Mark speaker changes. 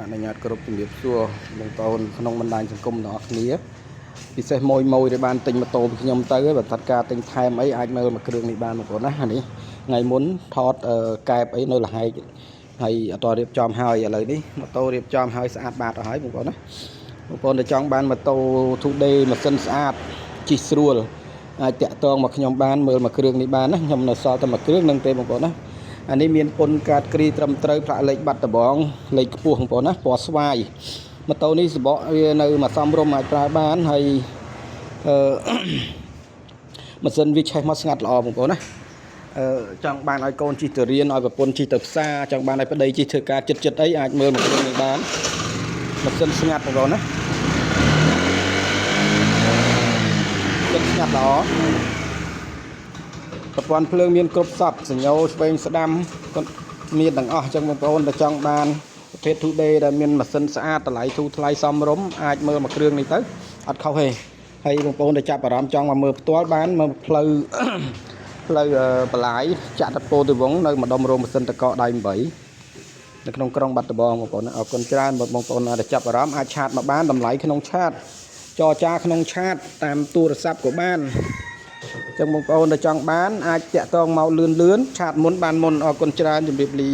Speaker 1: អនុញ្ញាតគ្រប់ជំរាបសួរបងប្អូនក្នុងបណ្ដាញសង្គមទាំងអស់គ្នាពិសេសម៉ួយដែលបានទិញម៉ូតូពីខ្ញុំទៅបើថាការទិញថែមអីអាចមើលមួយគ្រឿងនេះបានបងប្អូនណានេះថ្ងៃមុនថតកែបអីនៅលហែកហើយអត់រៀបចំហើយឥឡូវនេះម៉ូតូរៀបចំហើយស្អាតបាតអស់ហើយបងប្អូនណាបងប្អូនដែលចង់បានម៉ូតូ 2day ម៉ាស៊ីនស្អាតជិះស្រួលអាចតាក់ទងមកខ្ញុំបានមើលមួយគ្រឿងនេះបានណាខ្ញុំនៅសល់តែមួយគ្រឿងនឹងទេបងប្អូនណាអានេះមានពុនកាតគ្រីត្រឹមត្រូវប្រាក់លេខបាត់ដបងលេខខ្ពស់បងប្អូនណាពណ៌ស្វាយម៉ូតូនេះសបកវានៅមកសំរុំអាចប្រើបានហើយម៉ាស៊ីនវាឆេះមកស្ងាត់ល្អបងប្អូនណាចង់បានឲ្យកូនជិះទៅរៀនឲ្យប្រពន្ធជិះទៅផ្សារចង់បានឲ្យប្តីជិះធ្វើការចិត្តអីអាចមើលមកគ្រឿងនេះបានម៉ាស៊ីនស្ងាត់បងប្អូនណាចិត្តស្ងាត់ល្អប្រព័ន្ធភ្លើងមានគ្រប់សពសញ្ញោឆ្វេងស្ដាំគាត់មានទាំងអស់អញ្ចឹងបងប្អូនដែលចង់បានប្រភេទ 2day ដែលមានម៉ាស៊ីនស្អាតតម្លៃធូរថ្លៃសមរម្យអាចមើលមួយគ្រឿងនេះទៅអត់ខុសទេហើយបងប្អូនដែលចាប់អារម្មណ៍ចង់មកមើលផ្ទាល់បានមកផ្លូវបន្លាយចាក់តពោទៅវងនៅម្ដុំរោងម៉ាស៊ីនតកដៃ8នៅក្នុងក្រុងបាត់ដំបងបងប្អូនអរគុណច្រើនបងប្អូនដែលចាប់អារម្មណ៍អាចឆាតមកបានតម្លៃក្នុងឆាតចរចាក្នុងឆាតតាមទូរស័ព្ទក៏បានចឹងបងប្អូនដែលចង់បានអាចតាក់ទងមកលឿនឆាតមុនបានមុនអរគុណច្រើនជម្រាបលា